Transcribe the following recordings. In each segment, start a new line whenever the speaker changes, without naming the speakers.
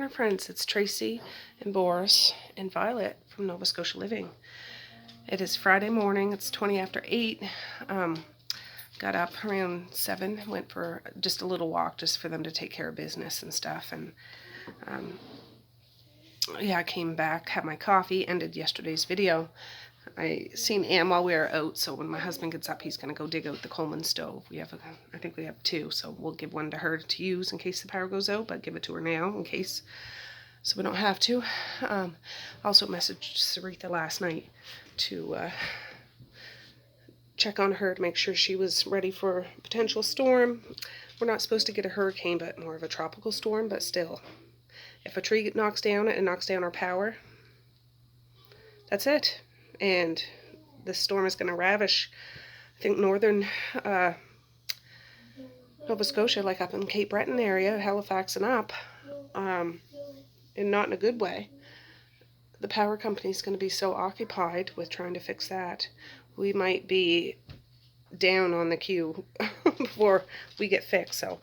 morning, friends. It's Tracey and Boris and Violet from Nova Scotia Living. It is Friday morning. It's 20 after 8. Got up around 7. Went for just a little walk just for them to take care of business and stuff. And yeah, I came back, had my coffee, ended yesterday's video. I seen Ann while we were out, so when my husband gets up, he's going to go dig out the Coleman stove. I think we have 2, so we'll give one to her to use in case the power goes out, but give it to her now in case, so we don't have to. Also messaged Sarita last night to check on her to make sure she was ready for a potential storm. We're not supposed to get a hurricane, but more of a tropical storm, but still. If a tree knocks down, it knocks down our power. That's it. And this storm is going to ravish, I think, northern Nova Scotia, like up in Cape Breton area, Halifax and up, and not in a good way. The power company is going to be so occupied with trying to fix that, we might be down on the queue before we get fixed. So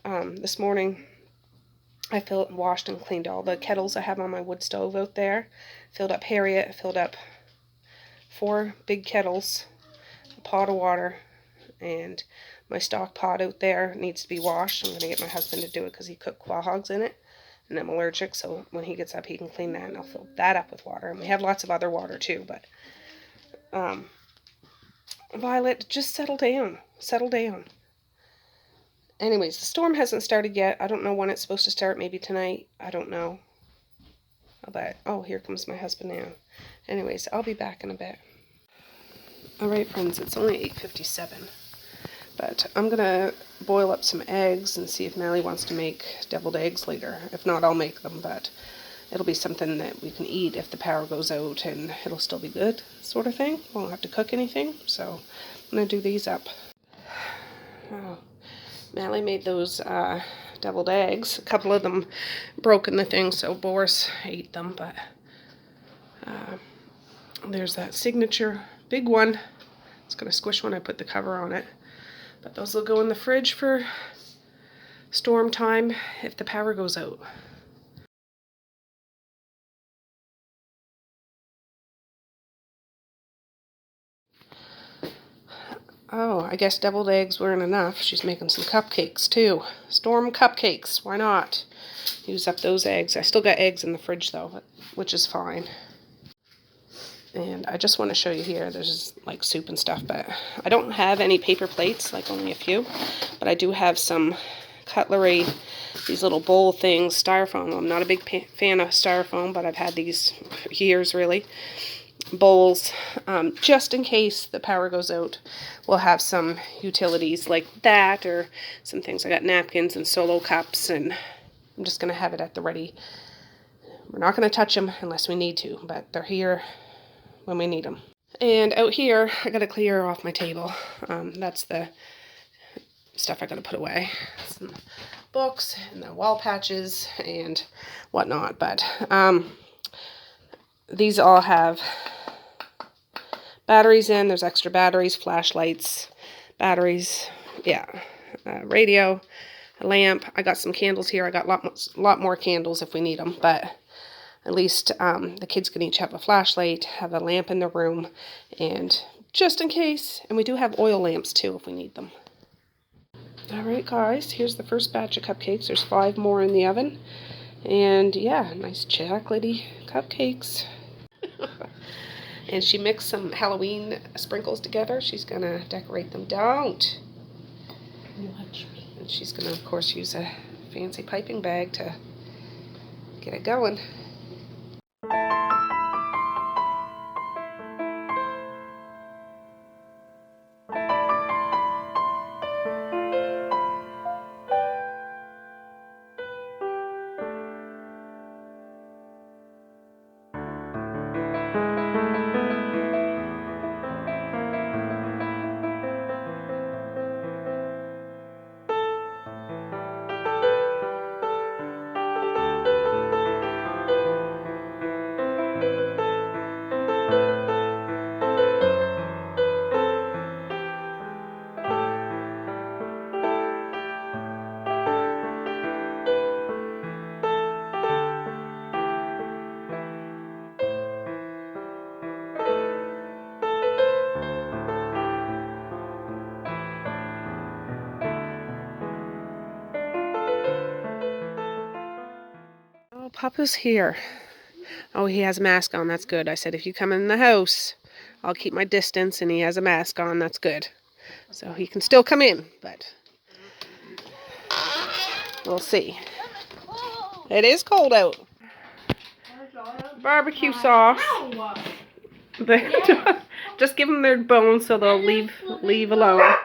this morning I washed and cleaned all the kettles I have on my wood stove out there. Filled up Harriet, filled up 4 big kettles, a pot of water, and my stock pot out there needs to be washed. I'm going to get my husband to do it because he cooked quahogs in it, and I'm allergic, so when he gets up he can clean that, and I'll fill that up with water. And we have lots of other water too, but Violet, just settle down. Settle down. Anyways, the storm hasn't started yet. I don't know when it's supposed to start. Maybe tonight. I don't know. But, oh, here comes my husband now. Anyways, I'll be back in a bit. Alright, friends, it's only 8:57. But I'm going to boil up some eggs and see if Mally wants to make deviled eggs later. If not, I'll make them, but it'll be something that we can eat if the power goes out, and it'll still be good, sort of thing. Won't have to cook anything, so I'm going to do these up. Oh, Mally made those deviled eggs. A couple of them broke in the thing, so Boris ate them, but there's that signature big one. It's going to squish when I put the cover on it. But those will go in the fridge for storm time if the power goes out. Oh, I guess deviled eggs weren't enough. She's making some cupcakes too. Storm cupcakes. Why not? Use up those eggs. I still got eggs in the fridge though, which is fine. And I just want to show you here, there's like soup and stuff, but I don't have any paper plates, like only a few. But I do have some cutlery, these little bowl things, styrofoam. I'm not a big fan of styrofoam, but I've had these for years, really. Bowls, just in case the power goes out. We'll have some utilities like that, or some things. I got napkins and solo cups, and I'm just going to have it at the ready. We're not going to touch them unless we need to, but they're here when we need them. And out here, I got to clear off my table. That's the stuff I got to put away. Some books and the wall patches and whatnot, but these all have batteries in. There's extra batteries, flashlights, batteries, yeah, radio, a lamp. I got some candles here. I got a lot more candles if we need them, but at least the kids can each have a flashlight, have a lamp in their room, and just in case. And we do have oil lamps too if we need them. Alright guys, here's the first batch of cupcakes. There's 5 more in the oven. And yeah, nice chocolatey cupcakes. And she mixed some Halloween sprinkles together. She's going to decorate them. Don't! Watch me. And she's going to, of course, use a fancy piping bag to get it going. Papa's here. Oh, he has a mask on. That's good. I said, if you come in the house, I'll keep my distance, and he has a mask on. That's good. So he can still come in, but we'll see. It is cold out. Barbecue sauce. Just give them their bones so they'll leave alone.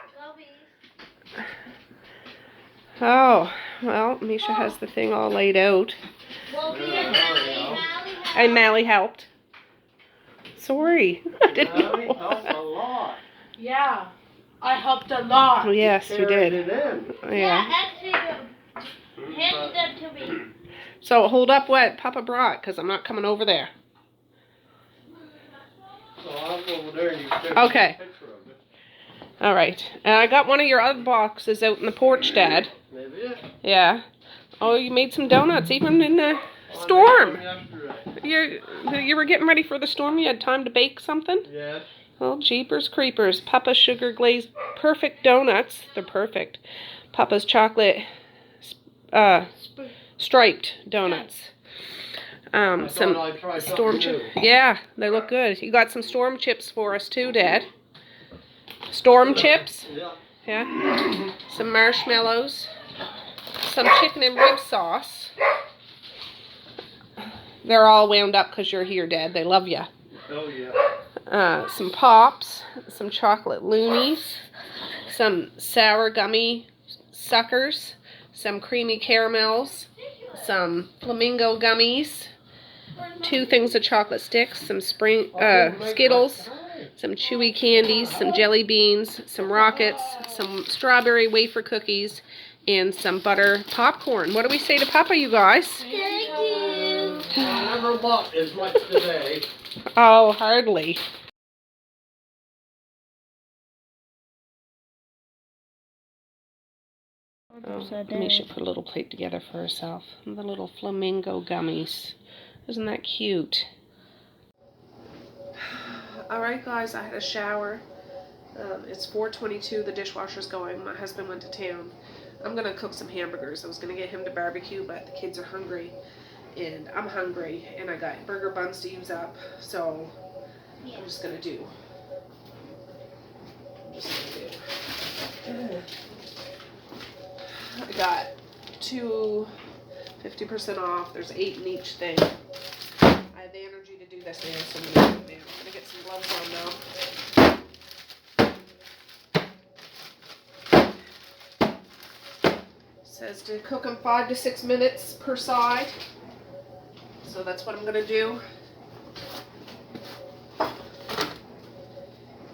Oh, well, Misha has the thing all laid out. And Mally helped. Sorry, I didn't know.
Helped a lot.
Yeah, I helped a lot.
Oh, yes, you did.
Yeah, actually, handed them to me.
So hold up what Papa brought, because I'm not coming over there.
So I'll go over there and you can take
Okay.
a picture of it.
All right. And I got one of your other boxes out in the porch, Dad.
Maybe it.
Yeah. Oh, you made some donuts even in the storm.
Yesterday.
You were getting ready for the storm. You had time to bake something?
Yes.
Oh, jeepers creepers. Papa's sugar glazed perfect donuts. They're perfect. Papa's chocolate striped donuts. Some storm chips. Yeah, they look good. You got some storm chips for us too, Dad. Storm chips?
Yeah.
Yeah. Some marshmallows. Some chicken and rib sauce. They're all wound up because you're here, Dad. They love you.
Oh, yeah.
Some pops. Some chocolate loonies. Some sour gummy suckers. Some creamy caramels. Some flamingo gummies. 2 things of chocolate sticks. Some Skittles. Some chewy candies. Some jelly beans. Some rockets. Some strawberry wafer cookies. And some butter popcorn. What do we say to Papa, you guys?
Thank you.
I never bought as much today.
Oh, hardly. Oh, Misha put a little plate together for herself. And the little flamingo gummies. Isn't that cute? Alright guys, I had a shower. It's 4:22, the dishwasher's going. My husband went to town. I'm going to cook some hamburgers. I was going to get him to barbecue, but the kids are hungry. And I'm hungry. And I got burger buns to use up. So, I'm just going to do. I got 2 50% off. There's 8 in each thing. I have the energy to do this now, so I'm going to do it now. I'm going to get some gloves on now. Says to cook them 5 to 6 minutes per side. So that's what I'm going to do.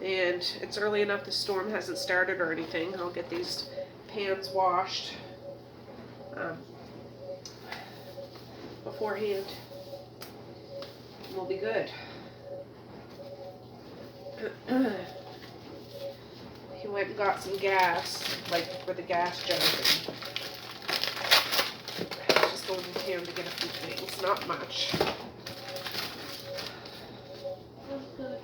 And it's early enough, the storm hasn't started or anything. I'll get these pans washed beforehand. And we'll be good. He went and got some gas, like for the gas jug. Just going to town to get a few things, not much.
That's good.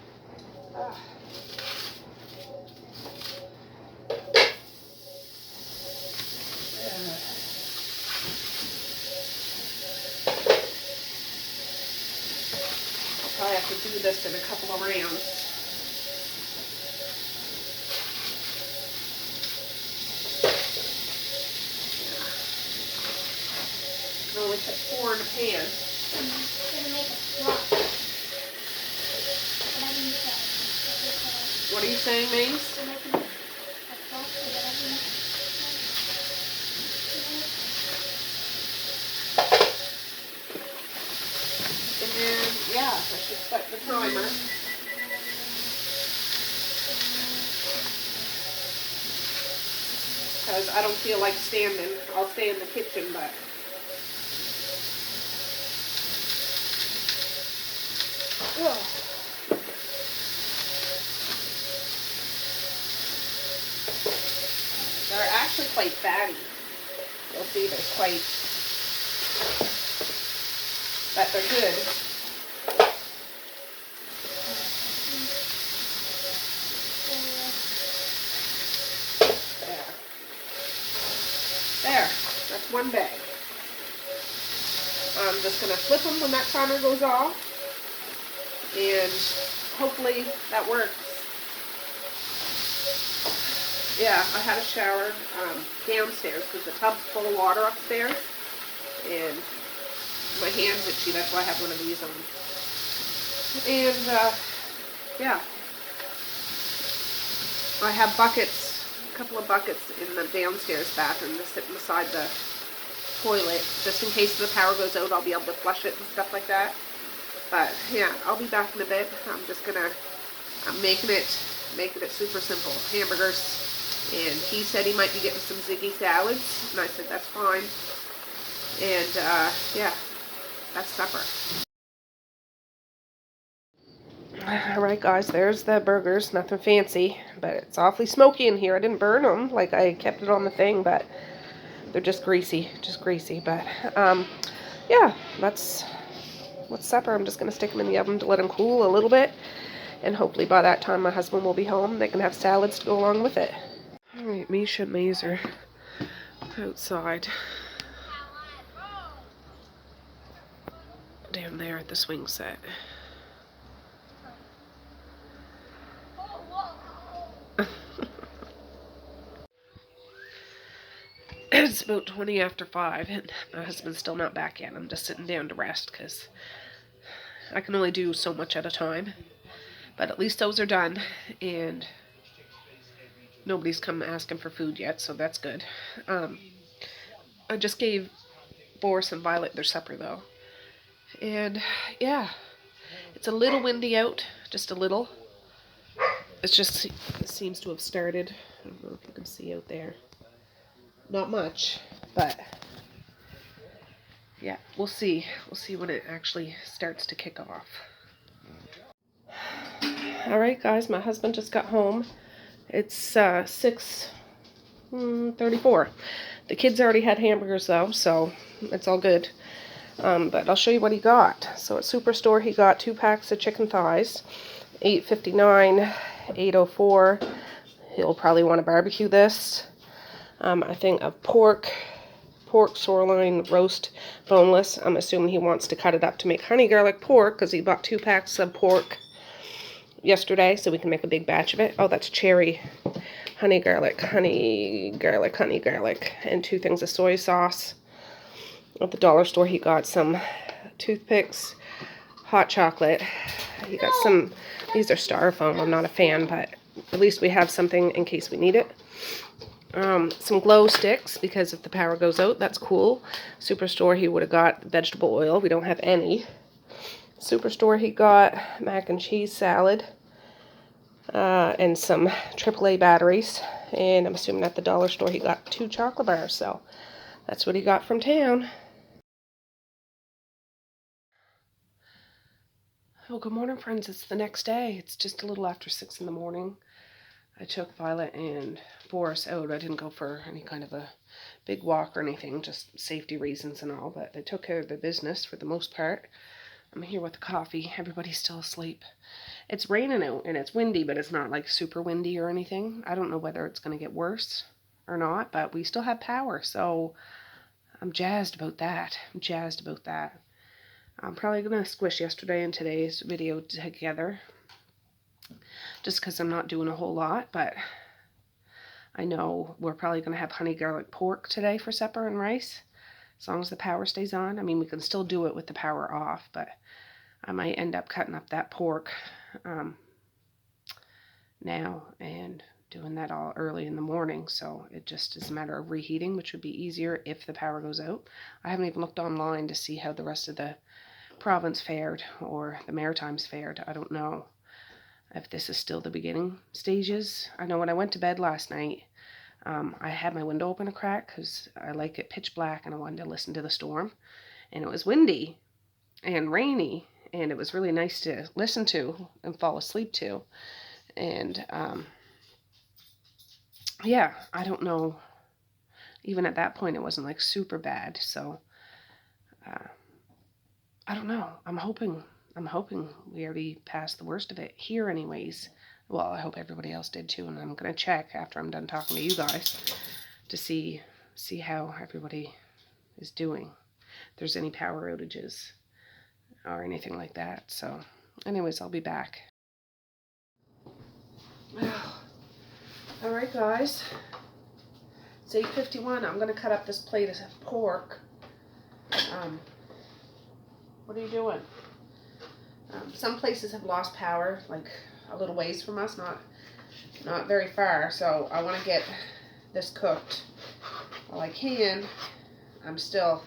I'll have to do this in a couple of rounds. I can only put 4 in a pan.
I'm gonna make a flop. Whatever you say.
What are you saying, Mace?
We're making a flop or whatever you say.
And then, yeah, I should set the timer. Because I don't feel like standing. I'll stay in the kitchen, but... Ugh. They're actually quite fatty. You'll see there's quite... But they're good. There. That's one bag. I'm just going to flip them when that timer goes off, and hopefully that works. Yeah, I had a shower downstairs because the tub's full of water upstairs, and my hand's itchy, that's why I have one of these on. And yeah, I have buckets, a couple of buckets in the downstairs bathroom just sitting beside the toilet, just in case the power goes out, I'll be able to flush it and stuff like that. But yeah, I'll be back in a bit. I'm just gonna, I'm making it super simple. Hamburgers, and he said he might be getting some ziggy salads, and I said that's fine. And yeah, that's supper. Alright guys, there's the burgers, nothing fancy, but it's awfully smoky in here. I didn't burn them, like I kept it on the thing, but they're just greasy, but yeah, that's what's supper. I'm just going to stick them in the oven to let them cool a little bit, and hopefully by that time my husband will be home. They can have salads to go along with it. Alright, Misha and Maze are outside down there at the swing set. It's about 20 after 5, and my husband's still not back yet. I'm just sitting down to rest because I can only do so much at a time. But at least those are done, and nobody's come asking for food yet, so that's good. I just gave Boris and Violet their supper, though. And yeah, it's a little windy out, just a little. It seems to have started. I don't know if you can see out there. Not much, but yeah, we'll see. We'll see when it actually starts to kick off. Alright guys, my husband just got home. It's 6:34. The kids already had hamburgers though, so it's all good. But I'll show you what he got. So at Superstore he got 2 packs of chicken thighs, $8.59, $8.04. He'll probably want to barbecue this. I think of pork sirloin roast boneless. I'm assuming he wants to cut it up to make honey garlic pork because he bought 2 packs of pork yesterday, so we can make a big batch of it. Oh, that's cherry honey garlic, and 2 things of soy sauce. At the dollar store he got some toothpicks, hot chocolate. He got some, these are styrofoam, I'm not a fan, but at least we have something in case we need it. Some glow sticks, because if the power goes out, that's cool. Superstore he would have got vegetable oil, we don't have any. Superstore he got mac and cheese salad, and some AAA batteries, and I'm assuming at the dollar store he got 2 chocolate bars, so that's what he got from town. Oh, good morning friends, it's the next day. It's just a little after 6 in the morning. I took Violet and Boris out. I didn't go for any kind of a big walk or anything, just safety reasons and all, but they took care of their business for the most part. I'm here with the coffee. Everybody's still asleep. It's raining out and it's windy, but it's not like super windy or anything. I don't know whether it's going to get worse or not, but we still have power, so I'm jazzed about that. I'm probably going to squish yesterday and today's video together, just because I'm not doing a whole lot, but I know we're probably going to have honey garlic pork today for supper and rice, as long as the power stays on. I mean, we can still do it with the power off, but I might end up cutting up that pork now and doing that all early in the morning, so it just is a matter of reheating, which would be easier if the power goes out. I haven't even looked online to see how the rest of the province fared or the Maritimes fared. I don't know if this is still the beginning stages. I know when I went to bed last night, I had my window open a crack because I like it pitch black and I wanted to listen to the storm, and it was windy and rainy, and it was really nice to listen to and fall asleep to. And yeah, I don't know, even at that point it wasn't like super bad, so I don't know. I'm hoping we already passed the worst of it here anyways. Well, I hope everybody else did too, and I'm going to check after I'm done talking to you guys to see how everybody is doing. there's any power outages or anything like that. So anyways, I'll be back. All right, guys. It's 8:51. I'm going to cut up this plate of pork. What are you doing? Some places have lost power, like a little ways from us, not very far. So I want to get this cooked while I can. I'm still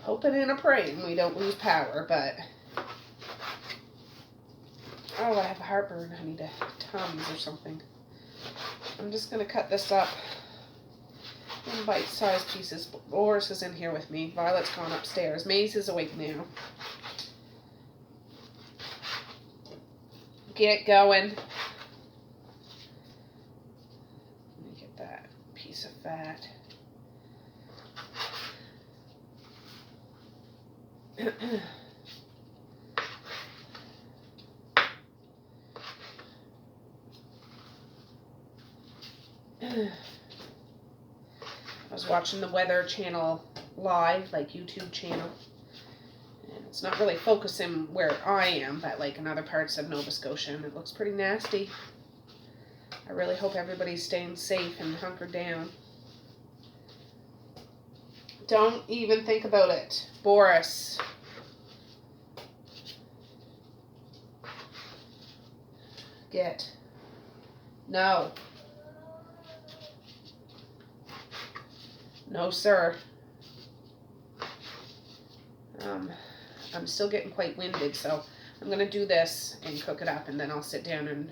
hoping and praying we don't lose power, but oh, I have heartburn. I need a Tums or something. I'm just going to cut this up in bite-sized pieces. Boris is in here with me. Violet's gone upstairs. Maze is awake now. Get going. Let me get that piece of fat. I was watching the Weather Channel live, like YouTube channel. And it's not really focusing where I am, but like in other parts of Nova Scotia, and it looks pretty nasty. I really hope everybody's staying safe and hunkered down. Don't even think about it. Boris. Get. No. No, sir. I'm still getting quite winded, so I'm going to do this and cook it up, and then I'll sit down and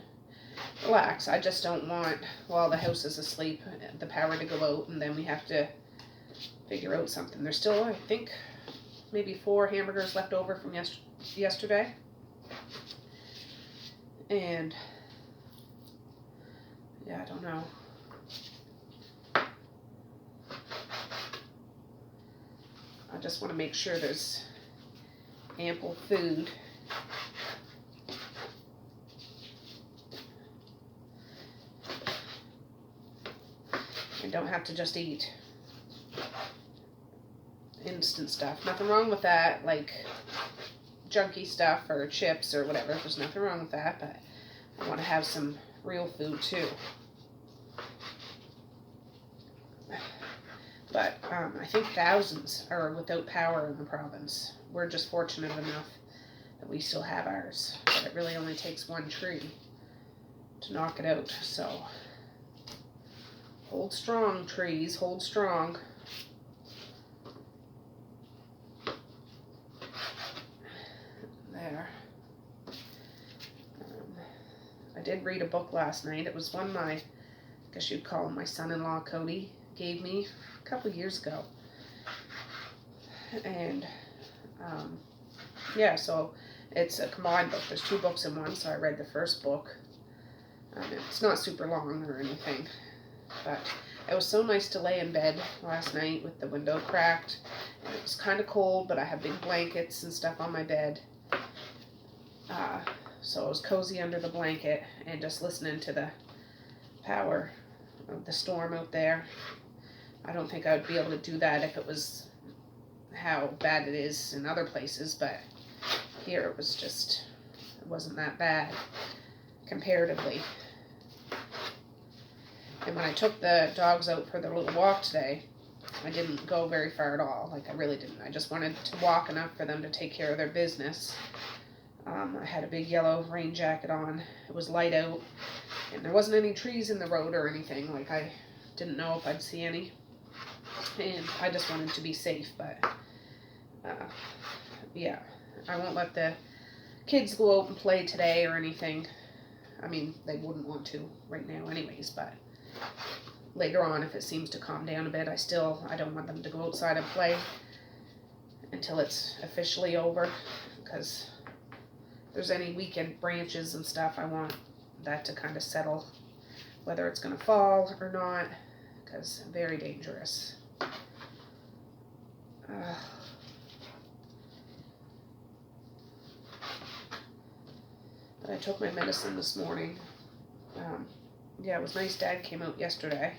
relax. I just don't want, while the house is asleep, the power to go out, and then we have to figure out something. There's still, I think, maybe 4 hamburgers left over from yesterday. And, yeah, I don't know. I just want to make sure there's ample food. And don't have to just eat instant stuff. Nothing wrong with that, like junky stuff or chips or whatever. There's nothing wrong with that, but I want to have some real food too. But I think thousands are without power in the province. We're just fortunate enough that we still have ours. But it really only takes one tree to knock it out. So hold strong, trees. Hold strong. There. I did read a book last night. It was one I guess you'd call him my son-in-law, Cody, gave me a couple years ago. And yeah, so it's a combined book. There's 2 books in one, so I read the first book. It's not super long or anything, but it was so nice to lay in bed last night with the window cracked. And it was kind of cold, but I have big blankets and stuff on my bed. So I was cozy under the blanket and just listening to the power of the storm out there. I don't think I would be able to do that if it was how bad it is in other places, but here it was just, it wasn't that bad comparatively. And when I took the dogs out for their little walk today, I didn't go very far at all. Like, I really didn't. I just wanted to walk enough for them to take care of their business. I had a big yellow rain jacket on. It was light out, and there wasn't any trees in the road or anything. Like, I didn't know if I'd see any, and I just wanted to be safe. But yeah, I won't let the kids go out and play today or anything. I mean, they wouldn't want to right now anyways, but later on, if it seems to calm down a bit, I don't want them to go outside and play until it's officially over, because if there's any weekend branches and stuff, I want that to kind of settle, whether it's going to fall or not, because very dangerous. But I took my medicine this morning. Yeah, it was nice. Dad came out yesterday.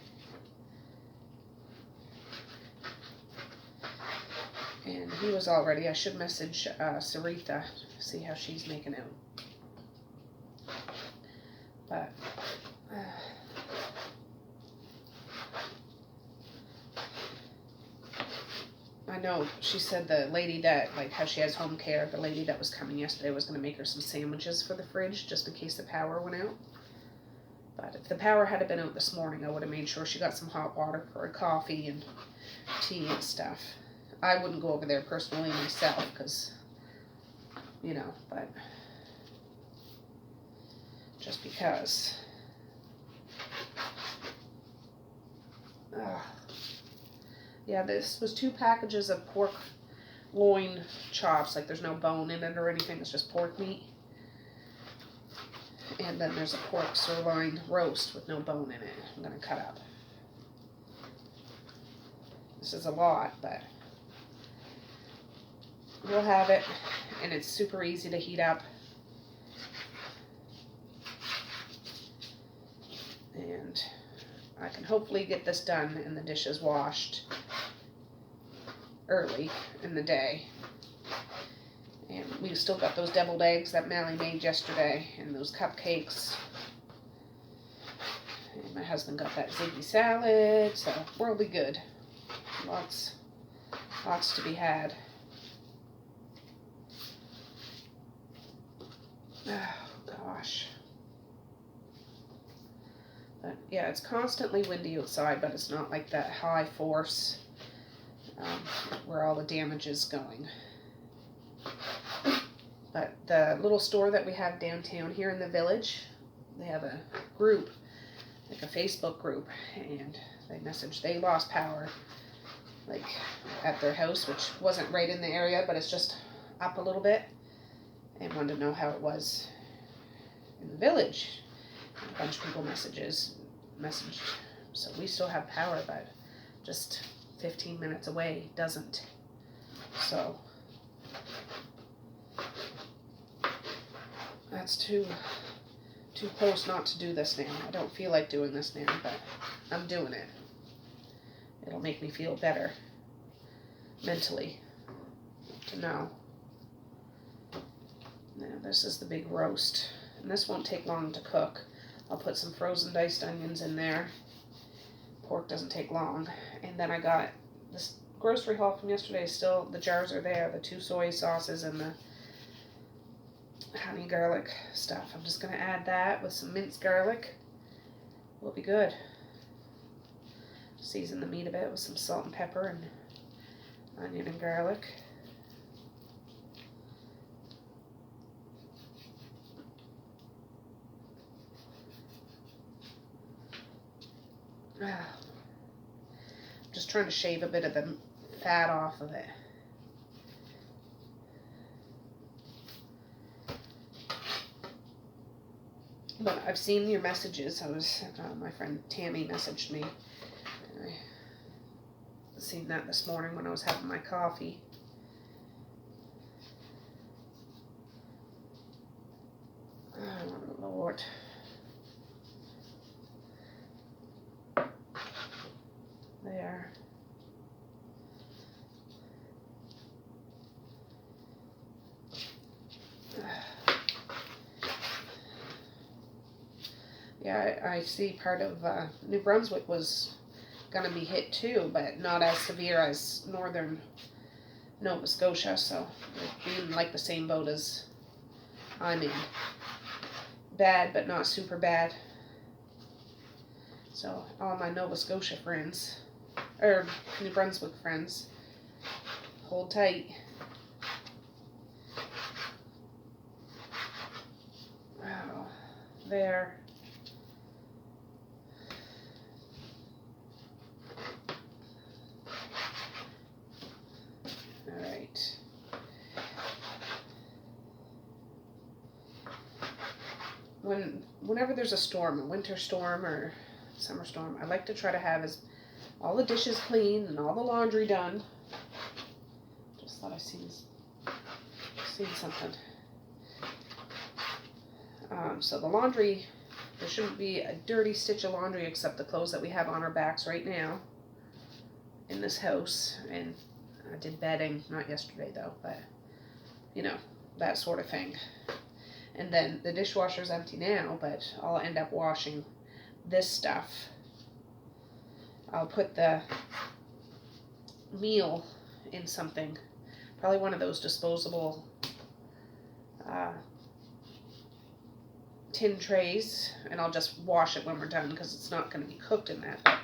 And he was all ready. I should message Sarita, see how she's making out. But I know she said the lady that, like how she has home care, the lady that was coming yesterday was going to make her some sandwiches for the fridge just in case the power went out. But if the power had been out this morning, I would have made sure she got some hot water for her coffee and tea and stuff. I wouldn't go over there personally myself because, you know, but just because. Yeah, this was 2 packages of pork loin chops. Like there's no bone in it or anything. It's just pork meat. And then there's a pork sirloin roast with no bone in it. I'm going to cut up. This is a lot, but we'll have it. And it's super easy to heat up. And I can hopefully get this done and the dishes washed early in the day. And we still got those deviled eggs that Mally made yesterday and those cupcakes. And my husband got that ziggy salad, so we'll be good. Lots to be had. Oh, gosh. But yeah, it's constantly windy outside, but it's not like that high force where all the damage is going. But the little store that we have downtown here in the village, they have a group, like a Facebook group, and they messaged they lost power, like at their house, which wasn't right in the area, but it's just up a little bit, and wanted to know how it was in the village. And a bunch of people messaged, so we still have power, but just 15 minutes away doesn't. So that's too close not to do this now. I don't feel like doing this now, but I'm doing it. It'll make me feel better mentally to know. Now this is the big roast, and this won't take long to cook. I'll put some frozen diced onions in there. Pork doesn't take long. And then I got this grocery haul from yesterday. Still, the jars are there, the 2 soy sauces and the honey garlic stuff. I'm just going to add that with some minced garlic. Will be good. Season the meat a bit with some salt and pepper and onion and garlic. Just trying to shave a bit of the fat off of it. But I've seen your messages. My friend Tammy messaged me. And I seen that this morning when I was having my coffee. Oh, Lord. There. Yeah, I see part of New Brunswick was going to be hit too, but not as severe as northern Nova Scotia, so they're being like the same boat as I'm in. Bad, but not super bad. So all my Nova Scotia friends, or New Brunswick friends, hold tight. Wow, there. All right. Whenever there's a storm, a winter storm or summer storm, I like to try to have all the dishes clean and all the laundry done. Just thought I seen something. So the laundry, there shouldn't be a dirty stitch of laundry except the clothes that we have on our backs right now in this house. And I did bedding, not yesterday though, but you know, that sort of thing. And then the dishwasher's empty now, but I'll end up washing this stuff. I'll put the meal in something, probably one of those disposable tin trays, and I'll just wash it when we're done because it's not going to be cooked in that. But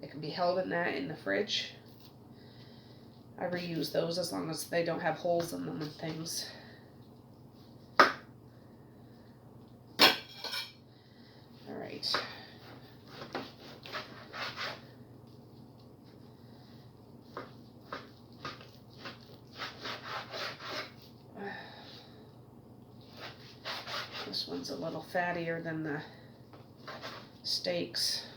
it can be held in that in the fridge. I reuse those as long as they don't have holes in them and things. All right. This one's a little fattier than the steaks.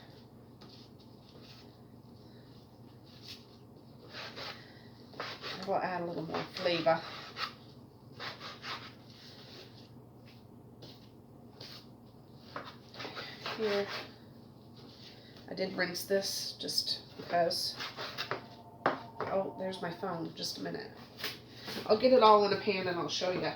It'll add a little more flavor. Here, I did rinse this just because. Oh, there's my phone. Just a minute. I'll get it all in a pan and I'll show you.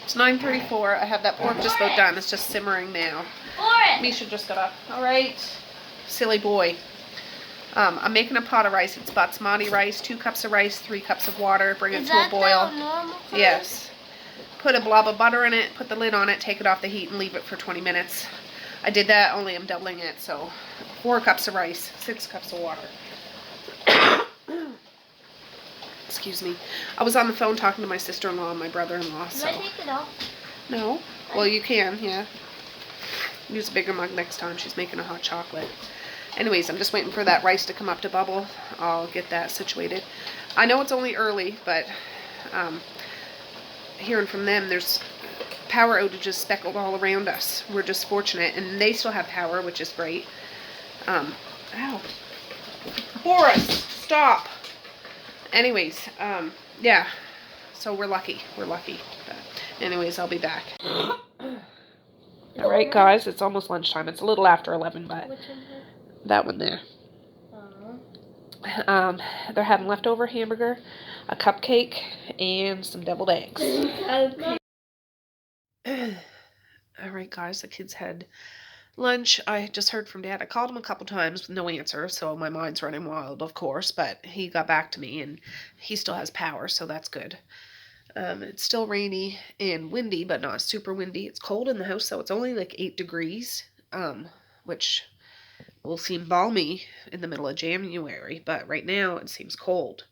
It's 9:34. I have that pork just about done. It's just simmering now. Misha just got up. All right, silly boy. I'm making a pot of rice. It's basmati rice, 2 cups of rice, 3 cups of water. Bring it to a boil. Yes. Put a blob of butter in it. Put the lid on it. Take it off the heat and leave it for 20 minutes. I did that. Only I'm doubling it. So 4 cups of rice, 6 cups of water. Excuse me. I was on the phone talking to my sister-in-law and my brother-in-law. So.
Can I take it off?
No. Well, you can, yeah. Use a bigger mug next time. She's making a hot chocolate. Anyways, I'm just waiting for that rice to come up to bubble. I'll get that situated. I know it's only early, but hearing from them, there's power outages speckled all around us. We're just fortunate, and they still have power, which is great. Ow. Boris, stop. Anyways, yeah, so we're lucky. We're lucky. But anyways, I'll be back. All right, guys, it's almost lunchtime. It's a little after 11, but that one there. They're having leftover hamburger, a cupcake, and some deviled eggs.
Okay.
All right, guys, the kids had lunch. I just heard from Dad. I called him a couple times with no answer, so my mind's running wild, of course, but he got back to me, and he still has power, so that's good. It's still rainy and windy, but not super windy. It's cold in the house, so it's only like 8 degrees, which will seem balmy in the middle of January, but right now it seems cold.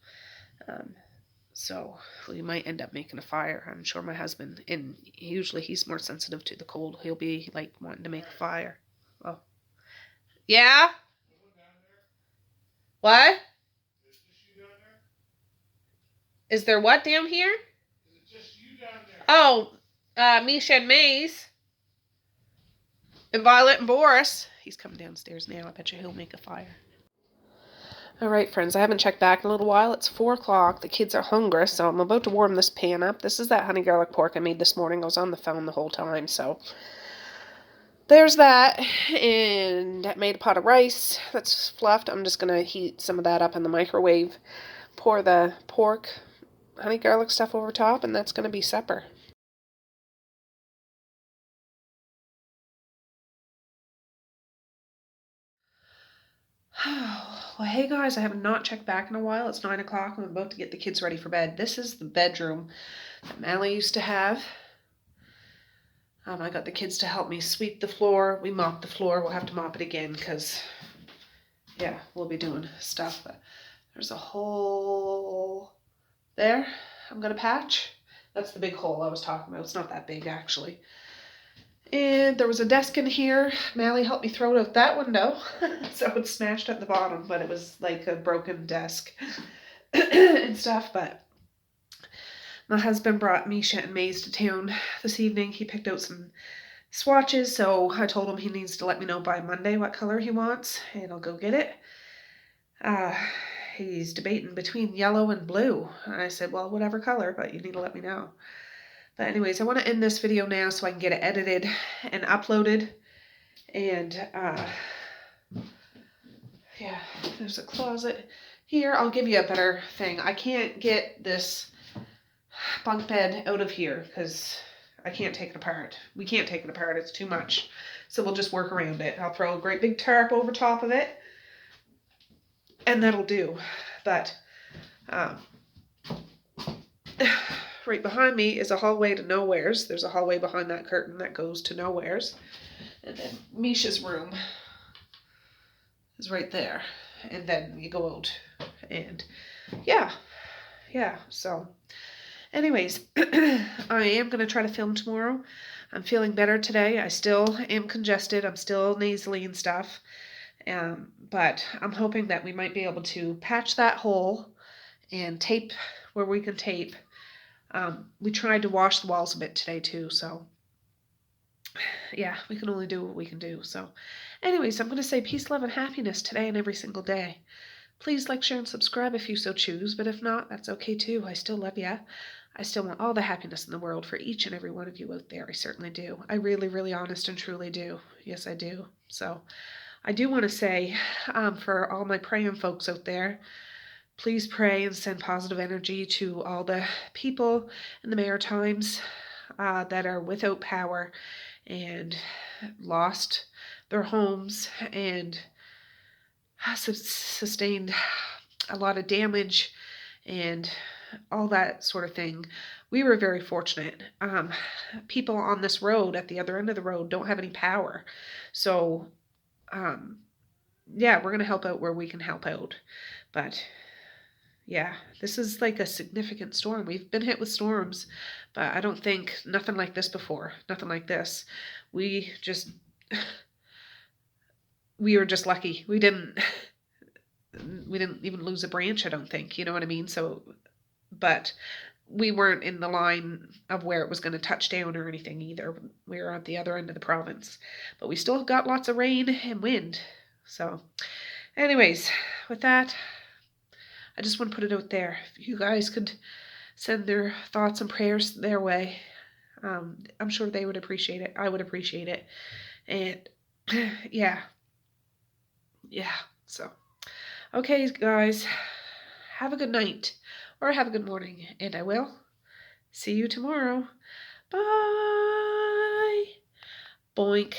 So we might end up making a fire. I'm sure my husband, and usually he's more sensitive to the cold. He'll be like wanting to make a fire. Oh. Yeah? What? Is there what down here? Is it just you down there? Oh, Misha and Maze. And Violet and Boris. He's coming downstairs now. I bet you he'll make a fire. Alright, friends, I haven't checked back in a little while. It's 4 o'clock. The kids are hungry, so I'm about to warm this pan up. This is that honey garlic pork I made this morning. I was on the phone the whole time, so there's that. And I made a pot of rice that's fluffed. I'm just going to heat some of that up in the microwave. Pour the pork, honey garlic stuff over top, and that's going to be supper. Well, hey guys, I have not checked back in a while. It's 9 o'clock. I'm about to get the kids ready for bed. This is the bedroom that Mally used to have. I got the kids to help me sweep the floor. We mopped the floor. We'll have to mop it again because, yeah, we'll be doing stuff. But there's a hole there I'm going to patch. That's the big hole I was talking about. It's not that big, actually. And there was a desk in here. Mally helped me throw it out that window. So it's smashed at the bottom, but it was like a broken desk and stuff. But my husband brought Misha and Maze to town this evening. He picked out some swatches, so I told him he needs to let me know by Monday what color he wants, and I'll go get it. He's debating between yellow and blue. And I said, well, whatever color, but you need to let me know. But anyways, I want to end this video now so I can get it edited and uploaded. And, yeah, there's a closet here. I'll give you a better thing. I can't get this bunk bed out of here because I can't take it apart. We can't take it apart. It's too much. So we'll just work around it. I'll throw a great big tarp over top of it. And that'll do. But, right behind me is a hallway to nowheres. There's a hallway behind that curtain that goes to nowheres. And then Misha's room is right there. And then you go out. And yeah. So anyways, I am going to try to film tomorrow. I'm feeling better today. I still am congested. I'm still nasally and stuff. But I'm hoping that we might be able to patch that hole and tape where we can tape. We tried to wash the walls a bit today too, so yeah, we can only do what we can do. So anyways, I'm going to say peace, love, and happiness today and every single day. Please like, share, and subscribe if you so choose, but if not, that's okay too. I still love ya. I still want all the happiness in the world for each and every one of you out there. I certainly do. I really, really honest and truly do. Yes, I do. So I do want to say, for all my praying folks out there, please pray and send positive energy to all the people in the Maritimes that are without power and lost their homes and sustained a lot of damage and all that sort of thing. We were very fortunate. People on this road, at the other end of the road, don't have any power. So, yeah, we're going to help out where we can help out. But yeah, this is like a significant storm. We've been hit with storms, but I don't think nothing like this before. Nothing like this. We were just lucky. We didn't even lose a branch, I don't think. You know what I mean? So, but we weren't in the line of where it was going to touch down or anything either. We were at the other end of the province, but we still got lots of rain and wind. So anyways, with that, I just want to put it out there. If you guys could send their thoughts and prayers their way, I'm sure they would appreciate it. I would appreciate it. And yeah. So, okay, guys, have a good night or have a good morning, and I will see you tomorrow. Bye. Boink.